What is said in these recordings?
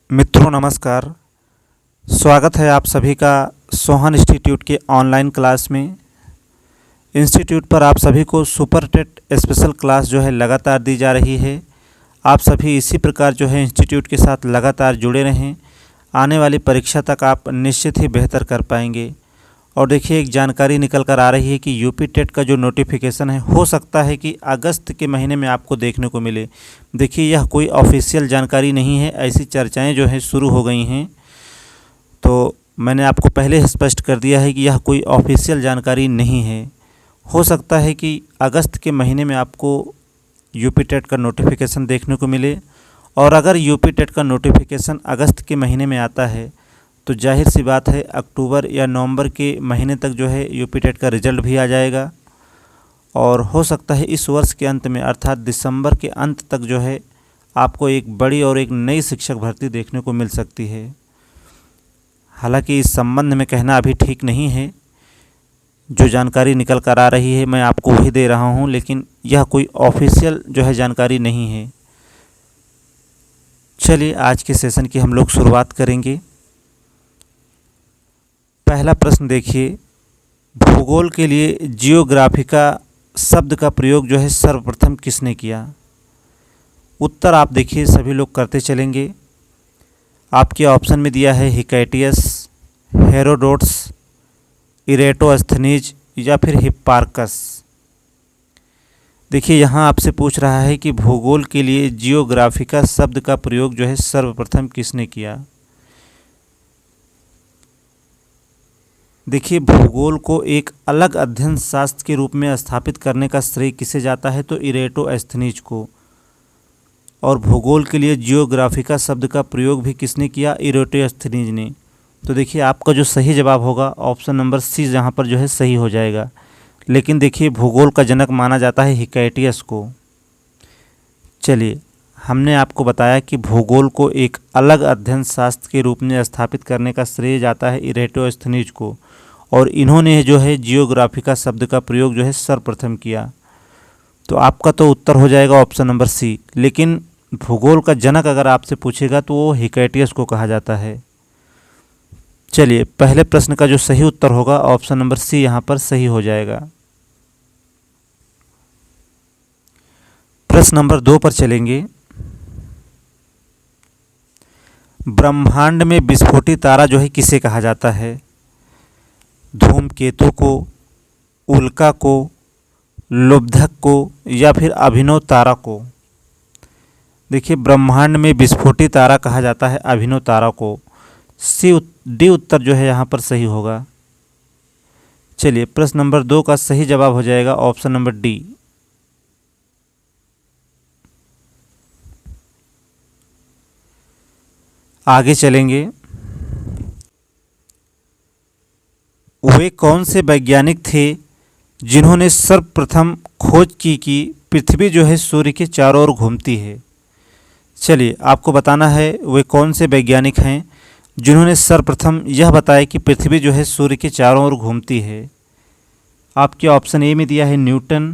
मित्रों नमस्कार। स्वागत है आप सभी का सोहन इंस्टीट्यूट के ऑनलाइन क्लास में। इंस्टीट्यूट पर आप सभी को सुपर टेट स्पेशल क्लास जो है लगातार दी जा रही है। आप सभी इसी प्रकार जो है इंस्टीट्यूट के साथ लगातार जुड़े रहें। आने वाली परीक्षा तक आप निश्चित ही बेहतर कर पाएंगे। और देखिए, एक जानकारी निकल कर आ रही है कि यूपी टेट का जो नोटिफिकेशन है हो सकता है कि अगस्त के महीने में आपको देखने को मिले। देखिए, यह कोई ऑफिशियल जानकारी नहीं है, ऐसी चर्चाएं जो हैं शुरू हो गई हैं। तो मैंने आपको पहले ही स्पष्ट कर दिया है कि यह कोई ऑफिशियल जानकारी नहीं है। हो सकता है कि अगस्त के महीने में आपको यूपी टेट का नोटिफिकेशन देखने को मिले। और अगर यूपी टेट का नोटिफिकेशन अगस्त के महीने में आता है तो जाहिर सी बात है अक्टूबर या नवंबर के महीने तक जो है यूपी टेट का रिज़ल्ट भी आ जाएगा। और हो सकता है इस वर्ष के अंत में अर्थात दिसंबर के अंत तक जो है आपको एक बड़ी और एक नई शिक्षक भर्ती देखने को मिल सकती है। हालांकि इस संबंध में कहना अभी ठीक नहीं है। जो जानकारी निकल कर आ रही है मैं आपको वही दे रहा हूं, लेकिन यह कोई ऑफिशियल जो है जानकारी नहीं है। चलिए आज के सेशन की हम लोग शुरुआत करेंगे। पहला प्रश्न देखिए, भूगोल के लिए जियोग्राफिका शब्द का प्रयोग जो है सर्वप्रथम किसने किया? उत्तर आप देखिए सभी लोग करते चलेंगे। आपके ऑप्शन में दिया है हिकैटियस, हेरोडोट्स, इरेटोस्थनीज या फिर हिप्पार्कस। देखिए, यहाँ आपसे पूछ रहा है कि भूगोल के लिए जियोग्राफिका शब्द का प्रयोग जो है सर्वप्रथम किसने किया। देखिए, भूगोल को एक अलग अध्ययन शास्त्र के रूप में स्थापित करने का श्रेय किसे जाता है तो इरेटोस्थनीज को। और भूगोल के लिए जियोग्राफिका शब्द का प्रयोग भी किसने किया? इरेटोस्थनीज ने। तो देखिए, आपका जो सही जवाब होगा ऑप्शन नंबर सी यहाँ पर जो है सही हो जाएगा। लेकिन देखिए, भूगोल का जनक माना जाता है हिकैटियस को। चलिए, हमने आपको बताया कि भूगोल को एक अलग अध्ययन शास्त्र के रूप में स्थापित करने का श्रेय जाता है इरेटोस्थनीज को। और इन्होंने जो है जियोग्राफिका शब्द का प्रयोग जो है सर्वप्रथम किया। तो आपका तो उत्तर हो जाएगा ऑप्शन नंबर सी। लेकिन भूगोल का जनक अगर आपसे पूछेगा तो वो हिकैटियस को कहा जाता है। चलिए, पहले प्रश्न का जो सही उत्तर होगा ऑप्शन नंबर सी यहाँ पर सही हो जाएगा। प्रश्न नंबर 2 पर चलेंगे। ब्रह्मांड में विस्फोटी तारा जो है किसे कहा जाता है? धूमकेतु को, उल्का को, लुब्धक को या फिर अभिनव तारा को? देखिए, ब्रह्मांड में विस्फोटी तारा कहा जाता है अभिनव तारा को। डी उत्तर जो है यहाँ पर सही होगा। चलिए, प्रश्न नंबर 2 का सही जवाब हो जाएगा ऑप्शन नंबर डी। आगे चलेंगे। वे कौन से वैज्ञानिक थे जिन्होंने सर्वप्रथम खोज की कि पृथ्वी जो है सूर्य के चारों ओर घूमती है? चलिए, आपको बताना है वे कौन से वैज्ञानिक हैं जिन्होंने सर्वप्रथम यह बताया कि पृथ्वी जो है सूर्य के चारों ओर घूमती है। आपके ऑप्शन ए में दिया है न्यूटन,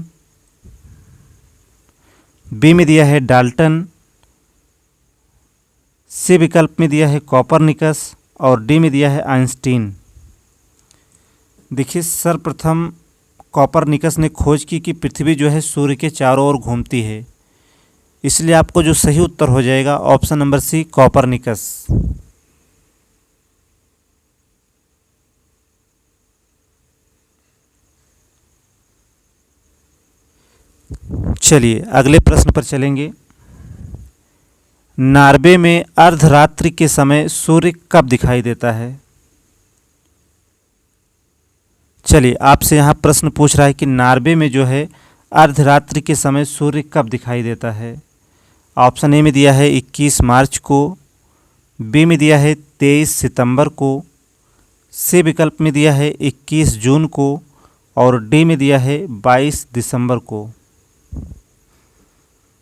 बी में दिया है डाल्टन, सी विकल्प में दिया है कोपरनिकस और डी में दिया है आइंस्टीन। देखिए, सर्वप्रथम कोपरनिकस ने खोज की कि पृथ्वी जो है सूर्य के चारों ओर घूमती है। इसलिए आपको जो सही उत्तर हो जाएगा ऑप्शन नंबर सी कोपरनिकस। चलिए, अगले प्रश्न पर चलेंगे। नॉर्वे में अर्धरात्रि के समय सूर्य कब दिखाई देता है? चलिए, आपसे यहाँ प्रश्न पूछ रहा है कि नॉर्वे में जो है अर्धरात्रि के समय सूर्य कब दिखाई देता है। ऑप्शन ए में दिया है 21 मार्च को, बी में दिया है 23 सितंबर को, सी विकल्प में दिया है 21 जून को और डी में दिया है 22 दिसंबर को।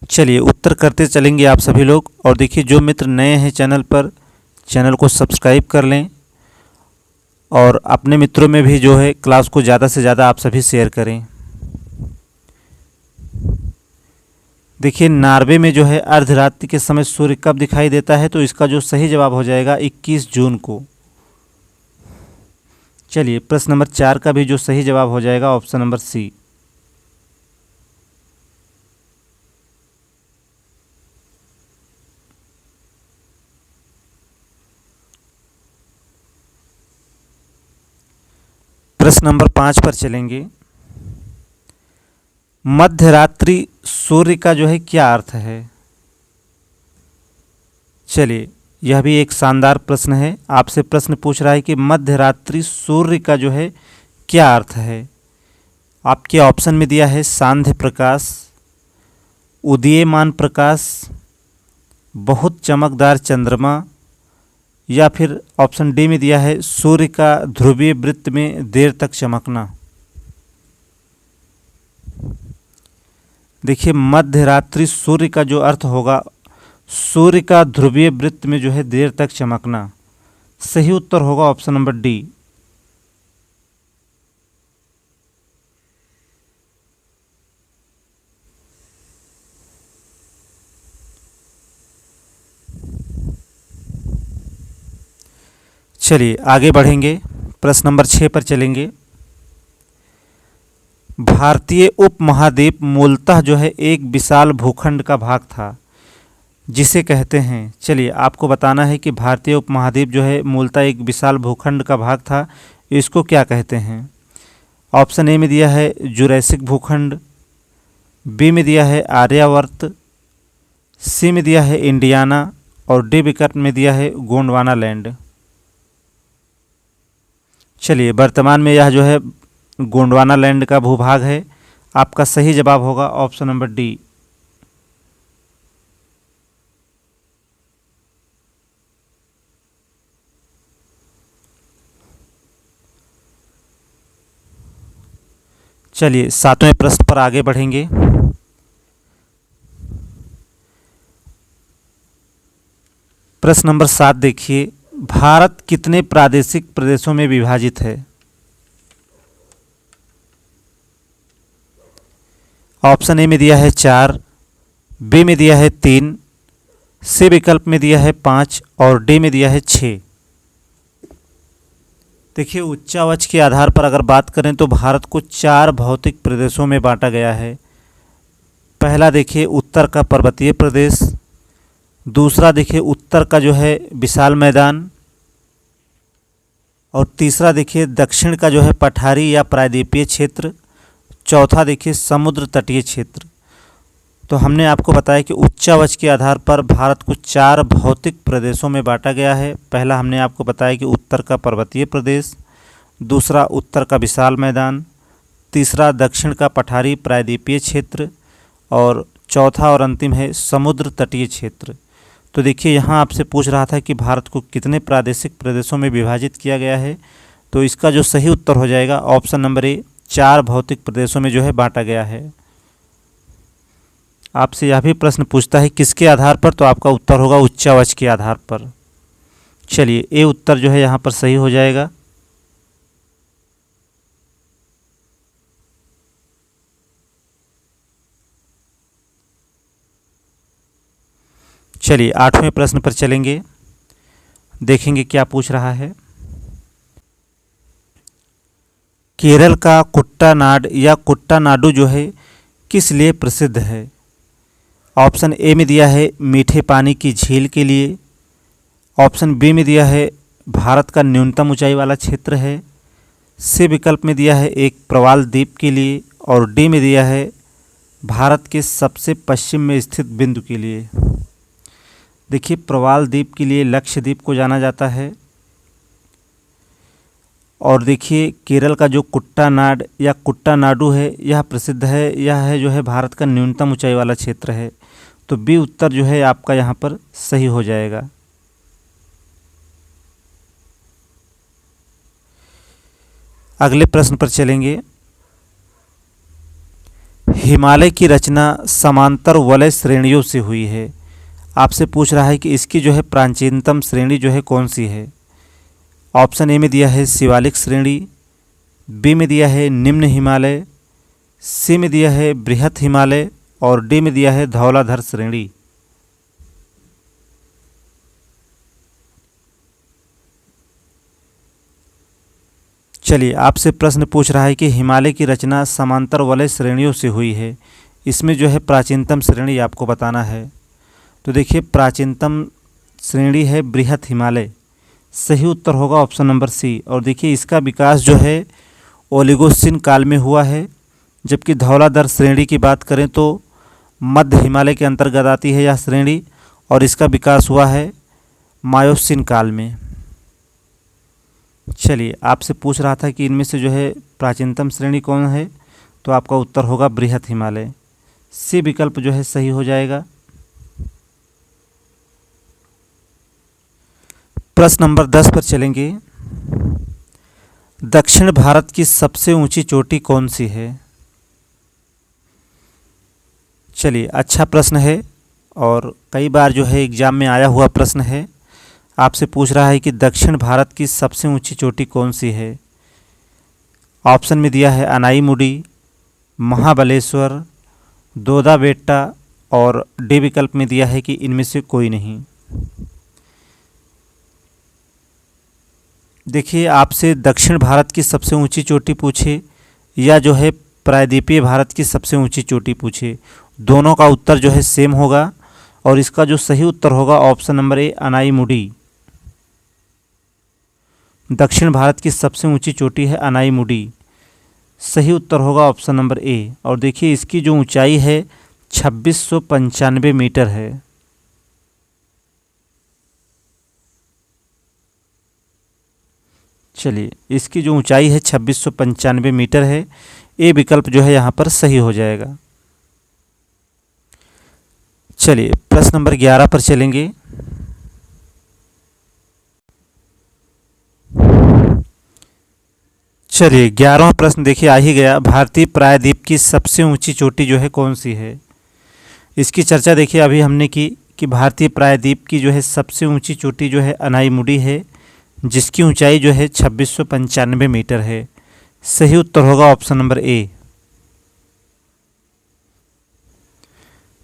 चलिए, उत्तर करते चलेंगे आप सभी लोग। और देखिए, जो मित्र नए हैं चैनल पर, चैनल को सब्सक्राइब कर लें और अपने मित्रों में भी जो है क्लास को ज़्यादा से ज़्यादा आप सभी शेयर करें। देखिए नॉर्वे में जो है अर्धरात्रि के समय सूर्य कब दिखाई देता है, तो इसका जो सही जवाब हो जाएगा 21 जून को। चलिए प्रश्न नंबर 4 का भी जो सही जवाब हो जाएगा ऑप्शन नंबर सी। प्रश्न नंबर 5 पर चलेंगे। मध्यरात्रि सूर्य का जो है क्या अर्थ है? चलिए यह भी एक शानदार प्रश्न है। आपसे प्रश्न पूछ रहा है कि मध्यरात्रि सूर्य का जो है क्या अर्थ है। आपके ऑप्शन में दिया है सांध्य प्रकाश, उदीयमान प्रकाश, बहुत चमकदार चंद्रमा, या फिर ऑप्शन डी में दिया है सूर्य का ध्रुवीय वृत्त में देर तक चमकना। देखिए मध्यरात्रि सूर्य का जो अर्थ होगा सूर्य का ध्रुवीय वृत्त में जो है देर तक चमकना। सही उत्तर होगा ऑप्शन नंबर डी। चलिए आगे बढ़ेंगे, प्रश्न नंबर 6 पर चलेंगे। भारतीय उपमहाद्वीप मूलतः जो है एक विशाल भूखंड का भाग था, जिसे कहते हैं। चलिए आपको बताना है कि भारतीय उपमहाद्वीप जो है मूलतः एक विशाल भूखंड का भाग था, इसको क्या कहते हैं। ऑप्शन ए में दिया है जुरैसिक भूखंड, बी में दिया है आर्यावर्त, सी में दिया है इंडियाना, और डी विकल्प में दिया है गोंडवाना लैंड। चलिए वर्तमान में यह जो है गोंडवाना लैंड का भूभाग है। आपका सही जवाब होगा ऑप्शन नंबर डी। चलिए 7वें प्रश्न पर आगे बढ़ेंगे। प्रश्न नंबर 7 देखिए, भारत कितने प्रादेशिक प्रदेशों में विभाजित है। ऑप्शन ए में दिया है 4, बी में दिया है 3, सी विकल्प में दिया है 5 और डी में दिया है 6। देखिए उच्चावच के आधार पर अगर बात करें तो भारत को 4 भौतिक प्रदेशों में बांटा गया है। पहला देखिए उत्तर का पर्वतीय प्रदेश, दूसरा देखिए उत्तर का जो है विशाल मैदान, और तीसरा देखिए दक्षिण का जो है पठारी या प्रायद्वीपीय क्षेत्र, चौथा देखिए समुद्र तटीय क्षेत्र। तो हमने आपको बताया कि उच्चावच के आधार पर भारत को 4 भौतिक प्रदेशों में बांटा गया है। पहला हमने आपको बताया कि उत्तर का पर्वतीय प्रदेश, दूसरा उत्तर का विशाल मैदान, तीसरा दक्षिण का पठारी प्रायद्वीपीय क्षेत्र, और चौथा और अंतिम है समुद्र तटीय क्षेत्र। तो देखिए यहाँ आपसे पूछ रहा था कि भारत को कितने प्रादेशिक प्रदेशों में विभाजित किया गया है, तो इसका जो सही उत्तर हो जाएगा ऑप्शन नंबर ए, 4 भौतिक प्रदेशों में जो है बांटा गया है। आपसे यह भी प्रश्न पूछता है किसके आधार पर, तो आपका उत्तर होगा उच्चावच के आधार पर। चलिए ए उत्तर जो है यहाँ पर सही हो जाएगा। चलिए 8वें प्रश्न पर चलेंगे, देखेंगे क्या पूछ रहा है। केरल का कुट्टानाड या कुट्टानाडु जो है किस लिए प्रसिद्ध है। ऑप्शन ए में दिया है मीठे पानी की झील के लिए, ऑप्शन बी में दिया है भारत का न्यूनतम ऊंचाई वाला क्षेत्र है, सी विकल्प में दिया है एक प्रवाल द्वीप के लिए, और डी में दिया है भारत के सबसे पश्चिम में स्थित बिंदु के लिए। देखिए प्रवाल द्वीप के लिए लक्षद्वीप को जाना जाता है, और देखिए केरल का जो कुट्टानाड या कुट्टानाडु है यह प्रसिद्ध है, यह है जो है भारत का न्यूनतम ऊंचाई वाला क्षेत्र है। तो बी उत्तर जो है आपका यहाँ पर सही हो जाएगा। अगले प्रश्न पर चलेंगे। हिमालय की रचना समांतर वलय श्रेणियों से हुई है। आपसे पूछ रहा है कि इसकी जो है प्राचीनतम श्रेणी जो है कौन सी है। ऑप्शन ए में दिया है शिवालिक श्रेणी, बी में दिया है निम्न हिमालय, सी में दिया है बृहत हिमालय, और डी में दिया है धौलाधर श्रेणी। चलिए, आपसे प्रश्न पूछ रहा है कि हिमालय की रचना समांतर वलय श्रेणियों से हुई है। इसमें जो है प्राचीनतम श्रेणी आपको बताना है। तो देखिए, प्राचीनतम श्रेणी है बृहत हिमालय। सही उत्तर होगा ऑप्शन नंबर सी। और देखिए, इसका विकास जो है ओलिगोसिन काल में हुआ है, जबकि धौलाधर श्रेणी की बात करें तो मध्य हिमालय के अंतर्गत आती है यह श्रेणी, और इसका विकास हुआ है मायोसिन काल में। चलिए, आपसे पूछ रहा था कि इनमें से जो है प्राचीनतम श्रेणी कौन है, तो आपका उत्तर होगा बृहत हिमालय। सी विकल्प जो है सही हो जाएगा। प्रश्न नंबर 10 पर चलेंगे। दक्षिण भारत की सबसे ऊंची चोटी कौन सी है? चलिए, अच्छा प्रश्न है और कई बार जो है एग्जाम में आया हुआ प्रश्न है। आपसे पूछ रहा है कि दक्षिण भारत की सबसे ऊंची चोटी कौन सी है। ऑप्शन में दिया है अनाईमुडी, महाबलेश्वर, दोदा बेट्टा, और डी विकल्प में दिया है कि इनमें से कोई नहीं। देखिए, आपसे दक्षिण भारत की सबसे ऊंची चोटी पूछे या जो है प्रायद्वीपीय भारत की सबसे ऊंची चोटी पूछे, दोनों का उत्तर जो है सेम होगा, और इसका जो सही उत्तर होगा ऑप्शन नंबर ए अनाईमुडी। दक्षिण भारत की सबसे ऊंची चोटी है अनाईमुडी। सही उत्तर होगा ऑप्शन नंबर ए। और देखिए, इसकी जो ऊंचाई है 2695 मीटर है। चलिए, इसकी जो ऊंचाई है 2695 मीटर है। ए विकल्प जो है यहाँ पर सही हो जाएगा। चलिए, प्रश्न नंबर 11 पर चलेंगे। चलिए, 11वां प्रश्न देखिए आ ही गया। भारतीय प्रायद्वीप की सबसे ऊंची चोटी जो है कौन सी है? इसकी चर्चा देखिए अभी हमने की कि भारतीय प्रायद्वीप की जो है सबसे ऊंची चोटी जो है अनाईमुडी है, जिसकी ऊंचाई जो है 2695 मीटर है। सही उत्तर होगा ऑप्शन नंबर ए।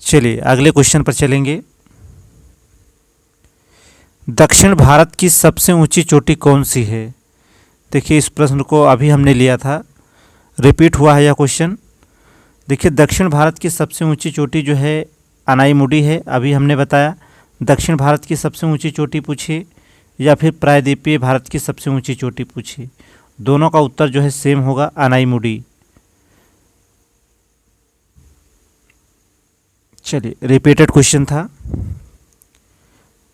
चलिए, अगले क्वेश्चन पर चलेंगे। दक्षिण भारत की सबसे ऊंची चोटी कौन सी है? देखिए, इस प्रश्न को अभी हमने लिया था, रिपीट हुआ है यह क्वेश्चन। देखिए, दक्षिण भारत की सबसे ऊंची चोटी जो है अनाईमुडी है। अभी हमने बताया दक्षिण भारत की सबसे ऊंची चोटी पूछिए या फिर प्रायद्वीपीय भारत की सबसे ऊंची चोटी पूछिए, दोनों का उत्तर जो है सेम होगा, अनाईमुडी। चलिए, रिपीटेड क्वेश्चन था।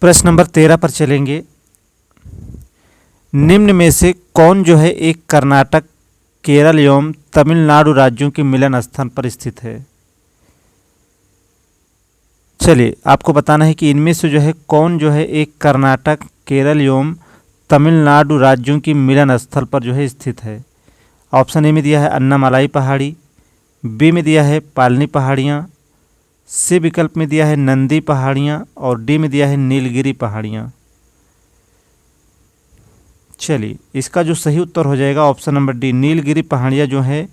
प्रश्न नंबर 13 पर चलेंगे। निम्न में से कौन जो है एक कर्नाटक, केरल एवं तमिलनाडु राज्यों के मिलन स्थान पर स्थित है? चलिए, आपको बताना है कि इनमें से जो है कौन जो है एक कर्नाटक, केरल एवं तमिलनाडु राज्यों की मिलन स्थल पर जो है स्थित है। ऑप्शन ए में दिया है अन्नामलाई पहाड़ी, बी में दिया है पालनी पहाड़ियाँ, सी विकल्प में दिया है नंदी पहाड़ियाँ, और डी में दिया है नीलगिरी पहाड़ियाँ। चलिए, इसका जो सही उत्तर हो जाएगा ऑप्शन नंबर डी, नीलगिरी पहाड़ियाँ जो है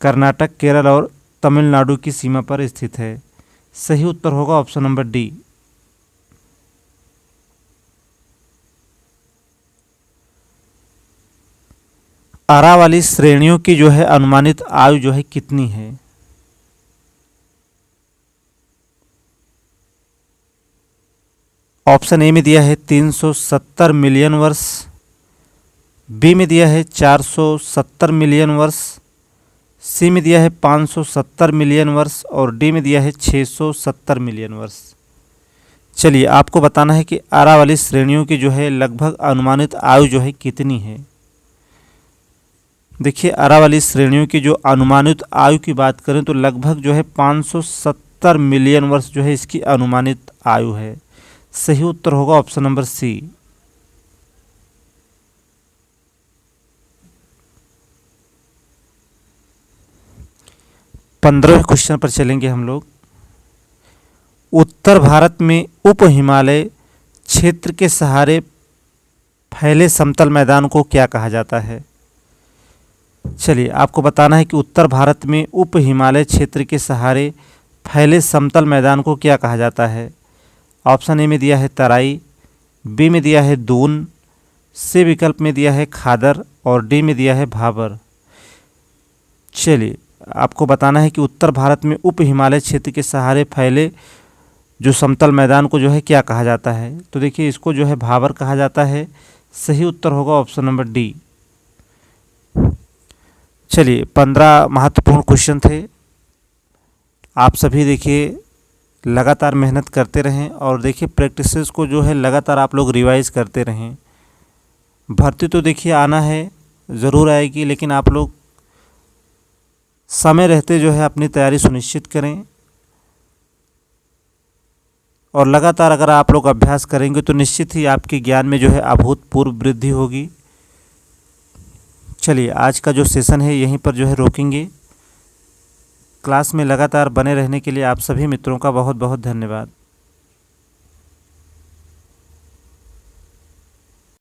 कर्नाटक, केरल और तमिलनाडु की सीमा पर स्थित है। सही उत्तर होगा ऑप्शन नंबर डी। आरावली श्रेणियों की जो है अनुमानित आयु जो है कितनी है? ऑप्शन ए में दिया है 370 मिलियन वर्ष, बी में दिया है 470 मिलियन वर्ष, सी में दिया है 570 मिलियन वर्ष, और डी में दिया है 670 मिलियन वर्ष। चलिए, आपको बताना है कि आरावली श्रेणियों की जो है लगभग अनुमानित आयु जो है कितनी है। देखिए, आरावली श्रेणियों की जो अनुमानित आयु की बात करें तो लगभग जो है 570 मिलियन वर्ष जो है इसकी अनुमानित आयु है। सही उत्तर होगा ऑप्शन नंबर सी। 15वें क्वेश्चन पर चलेंगे हम लोग। उत्तर भारत में उप हिमालय क्षेत्र के सहारे फैले समतल मैदान को क्या कहा जाता है? चलिए, आपको बताना है कि उत्तर भारत में उप हिमालय क्षेत्र के सहारे फैले समतल मैदान को क्या कहा जाता है? ऑप्शन ए में दिया है तराई, बी में दिया है दून, सी विकल्प में दिया है खादर और डी में दिया है भाबर। चलिए आपको बताना है कि उत्तर भारत में उप हिमालय क्षेत्र के सहारे फैले जो समतल मैदान को जो है क्या कहा जाता है? तो देखिए इसको जो है भाबर कहा जाता है। सही उत्तर होगा ऑप्शन नंबर डी। चलिए 15 महत्वपूर्ण क्वेश्चन थे। आप सभी देखिए लगातार मेहनत करते रहें और देखिए प्रैक्टिसेस को जो है लगातार आप लोग रिवाइज करते रहें। भर्ती तो देखिए आना है, ज़रूर आएगी, लेकिन आप लोग समय रहते जो है अपनी तैयारी सुनिश्चित करें और लगातार अगर आप लोग अभ्यास करेंगे तो निश्चित ही आपके ज्ञान में जो है अभूतपूर्व वृद्धि होगी। चलिए आज का जो सेशन है यहीं पर जो है रोकेंगे। क्लास में लगातार बने रहने के लिए आप सभी मित्रों का बहुत बहुत धन्यवाद।